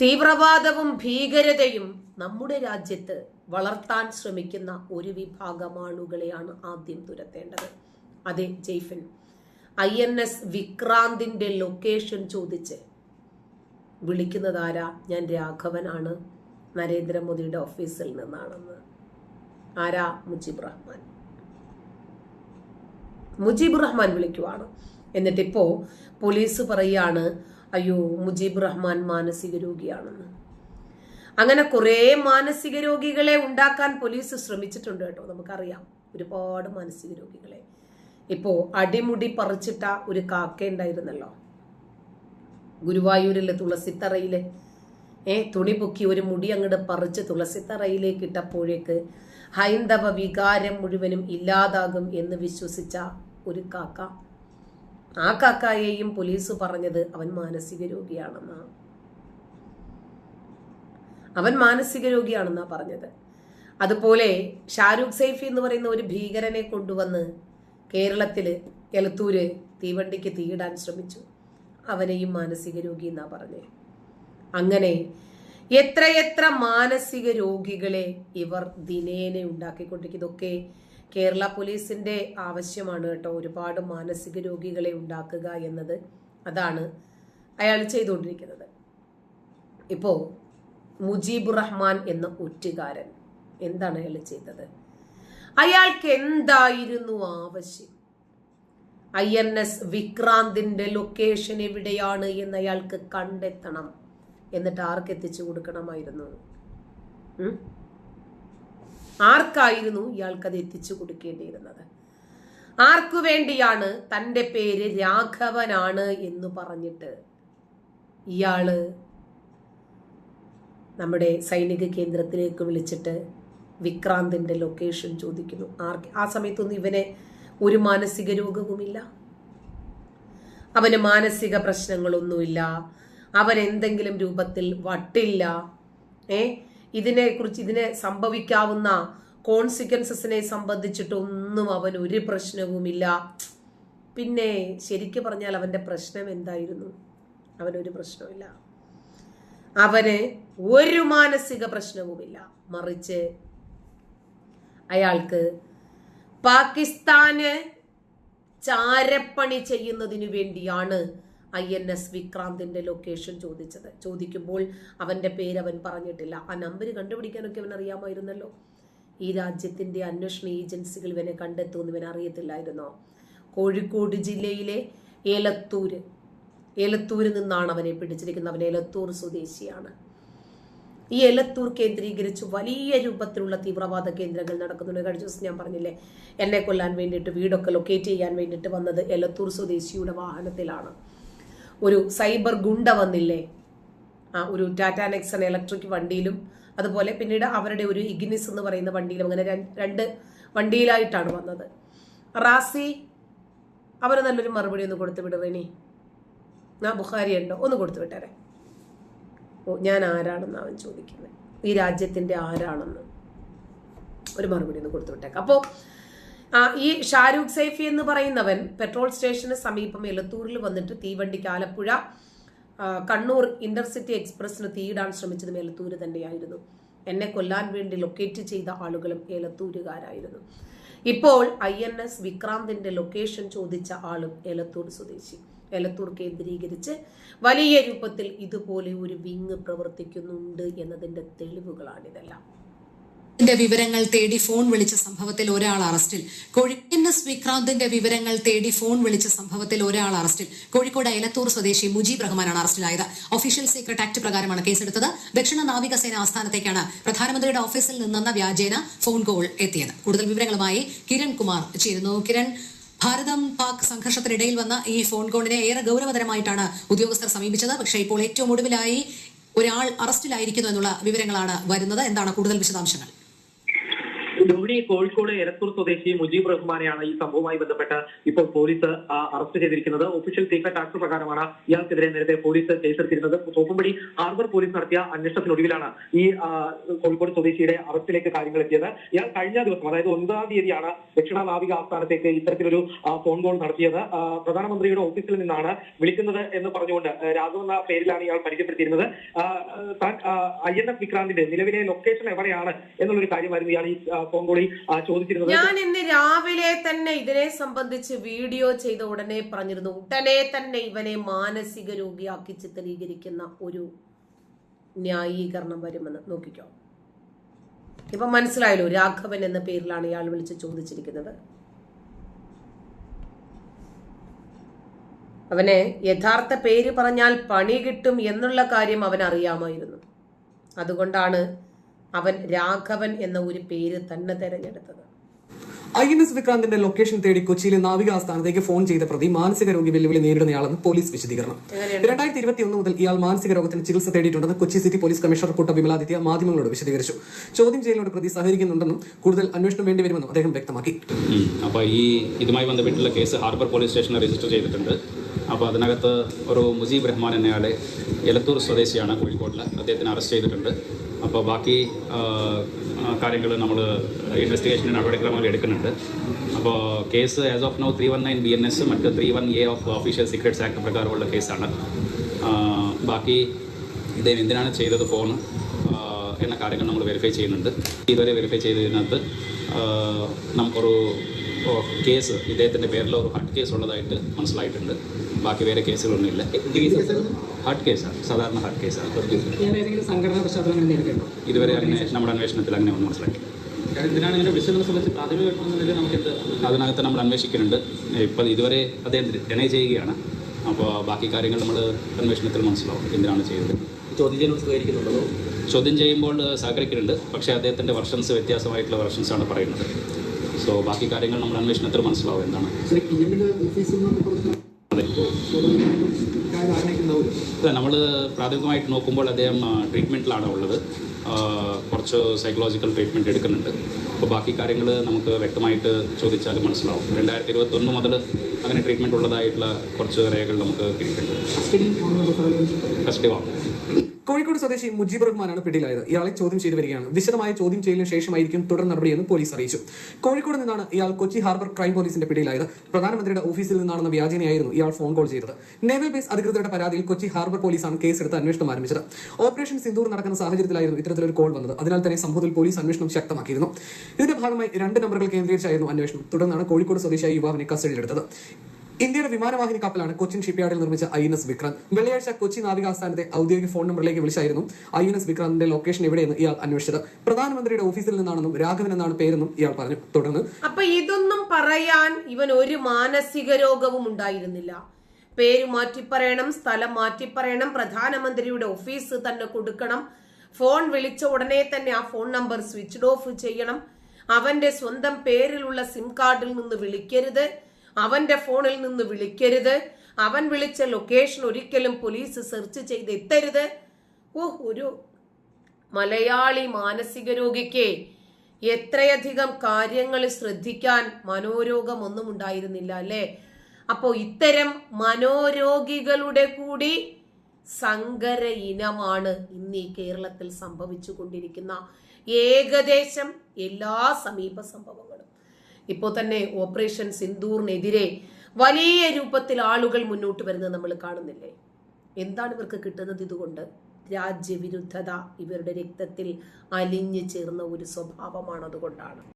തീവ്രവാദവും ഭീകരതയും നമ്മുടെ രാജ്യത്ത് വളർത്താൻ ശ്രമിക്കുന്ന ഒരു വിഭാഗം ആളുകളെയാണ് ആദ്യം തുരത്തേണ്ടത്. അതെ ജയ്ഫിൻ, INS വിക്രാന്തിന്റെ ലൊക്കേഷൻ ചോദിച്ച് വിളിക്കുന്നതാരാ? ഞാൻ രാഘവനാണ്, നരേന്ദ്രമോദിയുടെ ഓഫീസിൽ നിന്നാണെന്ന്. ആരാ? മുജീബുർ റഹ്മാൻ വിളിക്കുവാണ്. എന്നിട്ടിപ്പോ പോലീസ് പറയാണ്, അയ്യോ മുജീബുർ റഹ്മാൻ മാനസിക രോഗിയാണെന്ന്. അങ്ങനെ കുറെ മാനസിക രോഗികളെ ഉണ്ടാക്കാൻ പോലീസ് ശ്രമിച്ചിട്ടുണ്ട് കേട്ടോ. നമുക്കറിയാം ഒരുപാട് മാനസിക രോഗികളെ. ഇപ്പോ അടിമുടി പറിച്ചിട്ട ഒരു കാക്ക ഉണ്ടായിരുന്നല്ലോ ഗുരുവായൂരിലെ തുളസിത്തറയില്. തുണി പൊക്കി ഒരു മുടി അങ്ങോട്ട് പറിച്ച് തുളസിത്തറയിലേക്ക് ഇട്ടപ്പോഴേക്ക് ഹൈന്ദവ വികാരം മുഴുവനും ഇല്ലാതാകും എന്ന് വിശ്വസിച്ച ഒരു കാക്ക. ആ കാക്കയെയും പോലീസ് പറഞ്ഞത് അവൻ മാനസിക രോഗിയാണെന്നാ. പറഞ്ഞത്. അതുപോലെ ഷാരൂഖ് സൈഫി എന്ന് പറയുന്ന ഒരു ഭീകരനെ കൊണ്ടുവന്ന് കേരളത്തില് എലത്തൂര് തീവണ്ടിക്ക് തീയിടാൻ ശ്രമിച്ചു. അവനെയും മാനസിക രോഗി എന്നാ പറഞ്ഞേ. അങ്ങനെ എത്രയെത്ര മാനസിക രോഗികളെ ഇവർ ദിനേനെ ഉണ്ടാക്കിക്കൊണ്ടിരിക്കും. ഇതൊക്കെ കേരള പോലീസിന്റെ ആവശ്യമാണ് കേട്ടോ. ഒരുപാട് മാനസിക രോഗികളെ ഉണ്ടാക്കുക എന്നത്. അതാണ് അയാൾ ചെയ്തുകൊണ്ടിരിക്കുന്നത്. ഇപ്പോ മുജീബുർ റഹ്മാൻ എന്ന ഒറ്റുകാരൻ എന്താണ് അയാൾ ചെയ്തത്? അയാൾക്ക് എന്തായിരുന്നു ആവശ്യം? INS വിക്രാന്തിന്റെ ലൊക്കേഷൻ എവിടെയാണ് എന്ന് അയാൾക്ക് കണ്ടെത്തണം. എന്നിട്ട് ആർക്ക് എത്തിച്ചു കൊടുക്കണമായിരുന്നു? ആർക്കായിരുന്നു ഇയാൾക്കത് എത്തിച്ചു കൊടുക്കേണ്ടിയിരുന്നത്? ആർക്കു വേണ്ടിയാണ് തൻ്റെ പേര് രാഘവനാണ് എന്ന് പറഞ്ഞിട്ട് ഇയാള് നമ്മുടെ സൈനിക കേന്ദ്രത്തിലേക്ക് വിളിച്ചിട്ട് വിക്രാന്തിന്റെ ലൊക്കേഷൻ ചോദിക്കുന്നു? ആ സമയത്തൊന്നും ഇവനെ ഒരു മാനസിക രോഗവുമില്ല, അവന് മാനസിക പ്രശ്നങ്ങളൊന്നുമില്ല, അവൻ എന്തെങ്കിലും രൂപത്തിൽ വട്ടില്ല. ഇതിനെ സംഭവിക്കാവുന്ന കോൺസിക്വൻസസിനെ സംബന്ധിച്ചിട്ടൊന്നും അവൻ ഒരു പ്രശ്നവുമില്ല. പിന്നെ ശരിക്കും പറഞ്ഞാൽ അവന്റെ പ്രശ്നം എന്തായിരുന്നു? അവനൊരു പ്രശ്നമില്ല, അവന് ഒരു മാനസിക പ്രശ്നവുമില്ല. മറിച്ച് അയാൾക്ക് പാകിസ്ഥാന് ചാരപ്പണി ചെയ്യുന്നതിനു വേണ്ടിയാണ് INS വിക്രാന്തിന്റെ ലൊക്കേഷൻ ചോദിക്കുമ്പോൾ അവന്റെ പേര് അവൻ പറഞ്ഞിട്ടില്ല. ആ നമ്പർ കണ്ടുപിടിക്കാനൊക്കെ അവൻ അറിയാമായിരുന്നല്ലോ. ഈ രാജ്യത്തിന്റെ അന്വേഷണ ഏജൻസികൾ ഇവനെ കണ്ടെത്തുമെന്ന് ഇവൻ അറിയത്തില്ലായിരുന്നോ? കോഴിക്കോട് ജില്ലയിലെ ഏലത്തൂരിൽ നിന്നാണ് അവനെ പിടിച്ചിരിക്കുന്നത്. അവൻ ഏലത്തൂർ സ്വദേശിയാണ്. ഈ ഏലത്തൂർ കേന്ദ്രീകരിച്ച് വലിയ രൂപത്തിലുള്ള തീവ്രവാദ കേന്ദ്രങ്ങൾ നടക്കുന്നുണ്ട്. കഴിഞ്ഞ ദിവസം ഞാൻ പറഞ്ഞില്ലേ, എന്നെ കൊല്ലാൻ വേണ്ടിയിട്ട് വീടൊക്കെ ലൊക്കേറ്റ് ചെയ്യാൻ വേണ്ടിയിട്ട് വന്നത് ഏലത്തൂർ സ്വദേശിയുടെ വാഹനത്തിലാണ്. ഒരു സൈബർ ഗുണ്ട വന്നില്ലേ, ഒരു ടാറ്റ നെക്സൺ ഇലക്ട്രിക് വണ്ടിയിലും അതുപോലെ പിന്നീട് അവരുടെ ഒരു ഇഗ്നിസ് എന്ന് പറയുന്ന വണ്ടിയിലും, അങ്ങനെ രണ്ട് വണ്ടിയിലായിട്ടാണ് വന്നത്. റാസി അവർ നല്ലൊരു മറുപടി ഒന്ന് കൊടുത്തു വിടുറേനി. ബുഖാരി ഉണ്ടോ? ഒന്ന് കൊടുത്തു വിട്ടേരെ. ഞാൻ ആരാണെന്ന് അവൻ ചോദിക്കുന്നത്, ഈ രാജ്യത്തിന്റെ ആരാണെന്ന് ഒരു മറുപടി ഒന്ന് കൊടുത്തു വിട്ടേക്കാം. അപ്പോൾ ഈ ഷാരൂഖ് സൈഫി എന്ന് പറയുന്നവൻ പെട്രോൾ സ്റ്റേഷന് സമീപം എലത്തൂരിൽ വന്നിട്ട് തീവണ്ടിക്ക് ആലപ്പുഴ കണ്ണൂർ ഇന്റർസിറ്റി എക്സ്പ്രസിന് തീയിടാൻ ശ്രമിച്ചതും എലത്തൂര് തന്നെയായിരുന്നു. എന്നെ കൊല്ലാൻ വേണ്ടി ലൊക്കേറ്റ് ചെയ്ത ആളുകളും എലത്തൂരുകാരായിരുന്നു. ഇപ്പോൾ INS വിക്രാന്തിന്റെ ലൊക്കേഷൻ ചോദിച്ച ആളും എലത്തൂർ സ്വദേശി. എലത്തൂർ കേന്ദ്രീകരിച്ച് വലിയ രൂപത്തിൽ ഇതുപോലെ ഒരു വിങ് പ്രവർത്തിക്കുന്നുണ്ട് എന്നതിന്റെ തെളിവുകളാണിതെല്ലാം. വിവരങ്ങൾ തേടി ഫോൺ വിളിച്ച സംഭവത്തിൽ ഒരാൾ അറസ്റ്റിൽ. INS വിക്രാന്തിന്റെ വിവരങ്ങൾ തേടി ഫോൺ വിളിച്ച സംഭവത്തിൽ ഒരാൾ അറസ്റ്റിൽ. കോഴിക്കോട് എലത്തൂർ സ്വദേശി മുജീബ് റഹ്മാനാണ് അറസ്റ്റിലായത്. ഒഫീഷ്യൽ സീക്രട്ട് ആക്ട് പ്രകാരമാണ് കേസെടുത്തത്. ദക്ഷിണ നാവികസേന ആസ്ഥാനത്തേക്കാണ് പ്രധാനമന്ത്രിയുടെ ഓഫീസിൽ നിന്നെന്ന വ്യാജേന ഫോൺ കോൾ എത്തിയത്. കൂടുതൽ വിവരങ്ങളുമായി കിരൺ കുമാർ ചേരുന്നു. കിരൺ, ഭാരതം പാക് സംഘർഷത്തിനിടയിൽ വന്ന ഈ ഫോൺ കോളിനെ ഏറെ ഗൗരവതരമായിട്ടാണ് ഉദ്യോഗസ്ഥർ സമീപിച്ചത്. പക്ഷേ ഇപ്പോൾ ഏറ്റവും ഒടുവിലായി ഒരാൾ അറസ്റ്റിലായിരിക്കുന്നു എന്നുള്ള വിവരങ്ങളാണ് വരുന്നത്. എന്താണ് കൂടുതൽ വിശദാംശങ്ങൾ? രോഹിണി കോഴിക്കോട് എലത്തൂർ സ്വദേശി മുജീബ് റഹ്മാനെയാണ് ഈ സംഭവവുമായി ബന്ധപ്പെട്ട് ഇപ്പോൾ പോലീസ് അറസ്റ്റ് ചെയ്തിരിക്കുന്നത്. ഒഫീഷ്യൽ സീക്രട്ട് ആക്ട് പ്രകാരമാണ് ഇയാൾക്കെതിരെ നേരത്തെ പോലീസ് കേസെടുത്തിരുന്നത്. തോപ്പുംപടി ഹാർബർ പോലീസ് നടത്തിയ അന്വേഷണത്തിനൊടുവിലാണ് ഈ കോഴിക്കോട് സ്വദേശിയുടെ അറസ്റ്റിലേക്ക് കാര്യങ്ങൾ എത്തിയത്. ഇയാൾ കഴിഞ്ഞ ദിവസം, അതായത് 9-ാം തീയതിയാണ് ദക്ഷിണ നാവിക ആസ്ഥാനത്തേക്ക് ഇത്തരത്തിലൊരു ഫോൺ കോൾ നടത്തിയത്. പ്രധാനമന്ത്രിയുടെ ഓഫീസിൽ നിന്നാണ് വിളിക്കുന്നത് എന്ന് പറഞ്ഞുകൊണ്ട് രാഘവ് എന്ന പേരിലാണ് ഇയാൾ പരിചയപ്പെടുത്തിയിരുന്നത്. താൻ INS വിക്രാന്തിന്റെ നിലവിലെ ലൊക്കേഷൻ എവിടെയാണ് എന്നുള്ളൊരു കാര്യമായിരുന്നു ഇയാൾ ഈ ഫോൺ കോളിൽ ചോദിച്ചിരുന്നത്. ഞാൻ ഇന്ന് രാവിലെ തന്നെ ഇതിനെ സംബന്ധിച്ച് വീഡിയോ ചെയ്ത ഉടനെ പറഞ്ഞിരുന്നു, ഉടനെ തന്നെ ഇവനെ മാനസിക രോഗിയാക്കി ചിത്രീകരിക്കുന്ന ഒരു ന്യായീകരണം വരുമെന്ന്. നോക്കിക്കോ, ഇപ്പൊ മനസ്സിലായല്ലോ, രാഘവൻ എന്ന പേരിലാണ് ഇയാൾ വിളിച്ച് ചോദിച്ചിരിക്കുന്നത്. അവനെ യഥാർത്ഥ പേര് പറഞ്ഞാൽ പണി കിട്ടും എന്നുള്ള കാര്യം അവൻ അറിയാമായിരുന്നു. അതുകൊണ്ടാണ് അവൻ രാഘവൻ എന്ന ഒരു പേര് തന്നെ തെരഞ്ഞെടുത്തത്. INS വിക്രാന്തിന്റെ ലൊക്കേഷൻ തേടി കൊച്ചിയിലെ നാവിക ആസ്ഥാനത്തേക്ക് ഫോൺ ചെയ്ത പ്രതി മാനസിക രോഗി വെല്ലുവിളി നേരിടുന്നയാളെന്ന് പോലീസ് വിശദീകരണം. 2021 മുതൽ ഇയാൾ മാനസിക രോഗത്തിന് ചികിത്സ തേടിയിട്ടുണ്ടെന്ന് കൊച്ചി സിറ്റി പോലീസ് കമ്മീഷണർ കുട്ട വിമലാദിത്യ മാധ്യമങ്ങളോട് വിശദീകരിച്ചു. ചോദ്യം ചെയ്യലിനോട് പ്രതി സഹകരിക്കുന്നുണ്ടെന്നും കൂടുതൽ അന്വേഷണം വേണ്ടിവരുമെന്നും അദ്ദേഹം വ്യക്തമാക്കി. അപ്പോൾ ഇതുമായി ബന്ധപ്പെട്ടുള്ള കേസ് ഹാർബർ പോലീസ് സ്റ്റേഷനിൽ രജിസ്റ്റർ ചെയ്തിട്ടുണ്ട്. അപ്പോൾ അതിനകത്ത് ഒരു മുജീബ് റഹ്മാൻ എന്നയാളെ എലത്തൂർ സ്വദേശിയാണ്, കോഴിക്കോട്ടിൽ. അദ്ദേഹത്തിന് അറസ്റ്റ് ചെയ്തിട്ടുണ്ട്. അപ്പോൾ ബാക്കി കാര്യങ്ങൾ നമ്മൾ ഇൻവെസ്റ്റിഗേഷൻ നടപടിക്രമങ്ങൾ എടുക്കുന്നുണ്ട്. അപ്പോൾ case as of now 319 BNS മറ്റ് 31A of official secrets act പ്രകാരമുള്ള കേസാണ്. ബാക്കി ഇദ്ദേഹം എന്തിനാണ് ചെയ്തത് ഫോൺ എന്ന കാര്യങ്ങൾ നമ്മൾ വെരിഫൈ ചെയ്യുന്നുണ്ട്. ഇതുവരെ വെരിഫൈ ചെയ്തതിനകത്ത് നമുക്കൊരു കേസ് ഇദ്ദേഹത്തിൻ്റെ പേരിൽ ഒരു ഹാർട്ട് കേസ് ഉള്ളതായിട്ട് മനസ്സിലായിട്ടുണ്ട്. ബാക്കി വേറെ കേസുകളൊന്നുമില്ല. ഹാർട്ട് കേസാണ്, സാധാരണ ഹാർട്ട് കേസാണ്. സംഘടനാ പശ്ചാത്തലം ഇതുവരെ അങ്ങനെ നമ്മുടെ അന്വേഷണത്തിൽ അങ്ങനെ ഒന്നും മനസ്സിലാക്കി. ഇതിനാണ് ഇങ്ങനെ വിഷയങ്ങളെ സംബന്ധിച്ച് പ്രാഥമികമായിട്ടുള്ള നമുക്കെന്ത് അതിനകത്ത് നമ്മൾ അന്വേഷിക്കുന്നുണ്ട്. ഇപ്പം ഇതുവരെ അദ്ദേഹം ഡിനൈ ചെയ്യുകയാണ്. അപ്പോൾ ബാക്കി കാര്യങ്ങൾ നമ്മൾ അന്വേഷണത്തിൽ മനസ്സിലാവും എന്തിനാണ് ചെയ്തത്. ചോദ്യം ചെയ്യാൻ സഹകരിക്കുന്നുണ്ടോ? ചോദ്യം ചെയ്യുമ്പോൾ സഹകരിക്കുന്നുണ്ട്, പക്ഷേ അദ്ദേഹത്തിൻ്റെ വെർഷൻസ് വ്യത്യാസമായിട്ടുള്ള വെർഷൻസാണ് പറയുന്നത്. സോ ബാക്കി കാര്യങ്ങൾ നമ്മൾ അന്വേഷണത്തിൽ മനസ്സിലാവും എന്താണ്. അതെ, നമ്മൾ പ്രാഥമികമായിട്ട് നോക്കുമ്പോൾ അദ്ദേഹം ട്രീറ്റ്മെൻറ്റിലാണ് ഉള്ളത്. കുറച്ച് സൈക്കോളജിക്കൽ ട്രീറ്റ്മെൻറ്റ് എടുക്കുന്നുണ്ട്. അപ്പോൾ ബാക്കി കാര്യങ്ങൾ നമുക്ക് വ്യക്തമായിട്ട് ചോദിച്ചാൽ മനസ്സിലാവും. 2021 മുതൽ അങ്ങനെ ട്രീറ്റ്മെൻറ്റ് ഉള്ളതായിട്ടുള്ള കുറച്ച് രേഖകൾ നമുക്ക് കിട്ടിയിട്ടുണ്ട്. കസ്റ്റഡി വാങ്ങും. കോഴിക്കോട് സ്വദേശി മുജീബ് റഹ്മാനാണ് പിടിയിലായത്. ഇയാളെ ചോദ്യം ചെയ്തു വരികയാണ്. വിശദമായ ചോദ്യം ചെയ്യലിന് ശേഷമായിരിക്കും തുടർ നടപടിയെന്ന് പോലീസ് അറിയിച്ചു. കോഴിക്കോട് നിന്നാണ് ഇയാൾ കൊച്ചി ഹാർബർ ക്രൈം പോലീസിന്റെ പിടിയിലായത്. പ്രധാനമന്ത്രിയുടെ ഓഫീസിൽ നിന്നാണെന്ന വ്യാജനയായിരുന്നു ഇയാൾ ഫോൺ കോൾ ചെയ്തത്. നേവൽ ബേസ് അധികൃതരുടെ പരാതിയിൽ കൊച്ചി ഹാർബർ പോലീസാണ് കേസെടുത്ത് അന്വേഷണം ആരംഭിച്ചത്. ഓപ്പറേഷൻ സിന്ദൂർ നടക്കുന്ന സാഹചര്യത്തിലായിരുന്നു ഇത്തരത്തിലൊരു കോൾ വന്നത്. അതിനാൽ തന്നെ സംഭവത്തിൽ പോലീസ് അന്വേഷണം ശക്തമാക്കിയിരുന്നു. ഇതിന്റെ ഭാഗമായി 2 നമ്പറുകൾ കേന്ദ്രീകരിച്ചായിരുന്നു അന്വേഷണം. തുടർന്നാണ് കോഴിക്കോട് സ്വദേശിയായ യുവാവിനെ കസ്റ്റഡിയിലെടുത്തത്. ഇന്ത്യയുടെ വിമാനവാഹിനി കപ്പലാണ് കൊച്ചിൻ ഷിപ്പ്യാർഡിൽ നിർമ്മിച്ച INS വിക്രാന്ത്. വെള്ളിയാഴ്ച കൊച്ചി നാവികാസ്ഥാനത്തെ ഔദ്യോഗിക ഫോൺ നമ്പറിലേക്ക് വിളിച്ചായിരുന്നു INS വിക്രാന്തിന്റെ ലൊക്കേഷൻ എവിടെയെന്ന് ഇയാൾ അന്വേഷിച്ചത്. പ്രധാനമന്ത്രിയുടെ ഓഫീസിൽ നിന്നാണെന്നും രാഘവൻ എന്നാണ് പേരെന്നും ഇയാൾ പറഞ്ഞു. തുടർന്ന് അപ്പൊ ഇതൊന്നും പറയാൻ ഇവൻ ഒരു മാനസിക രോഗവും ഉണ്ടായിരുന്നില്ല. പേര് മാറ്റിപ്പറയണം, സ്ഥലം മാറ്റിപ്പറയണം, പ്രധാനമന്ത്രിയുടെ ഓഫീസ് തന്നെ കൊടുക്കണം, ഫോൺ വിളിച്ച ഉടനെ തന്നെ ആ ഫോൺ നമ്പർ സ്വിച്ച് ഓഫ് ചെയ്യണം, അവന്റെ സ്വന്തം പേരിലുള്ള സിം കാർഡിൽ നിന്ന് വിളിക്കരുത്, അവന്റെ ഫോണിൽ നിന്ന് വിളിക്കരുത്, അവൻ വിളിച്ച ലൊക്കേഷൻ ഒരിക്കലും പോലീസ് സെർച്ച് ചെയ്ത് എത്തരുത്. ഒരു മലയാളി മാനസിക രോഗിക്ക് എത്രയധികം കാര്യങ്ങൾ ശ്രദ്ധിക്കാൻ മനോരോഗമൊന്നും ഉണ്ടായിരുന്നില്ല അല്ലേ? അപ്പോ ഇത്തരം മനോരോഗികളുടെ കൂടി സങ്കര ഇനമാണ് ഇന്ന് ഈ കേരളത്തിൽ സംഭവിച്ചു കൊണ്ടിരിക്കുന്ന ഏകദേശം എല്ലാ സമീപ സംഭവങ്ങളും. ഇപ്പോൾ തന്നെ ഓപ്പറേഷൻ സിന്ദൂറിനെതിരെ വലിയ രൂപത്തിൽ ആളുകൾ മുന്നോട്ട് വരുന്നത് നമ്മൾ കാണുന്നില്ലേ? എന്താണ് ഇവർക്ക് കിട്ടുന്നത്? ഇതുകൊണ്ട് രാജ്യവിരുദ്ധത ഇവരുടെ രക്തത്തിൽ അലിഞ്ഞു ചേർന്ന ഒരു സ്വഭാവമാണ്. അതുകൊണ്ടാണ്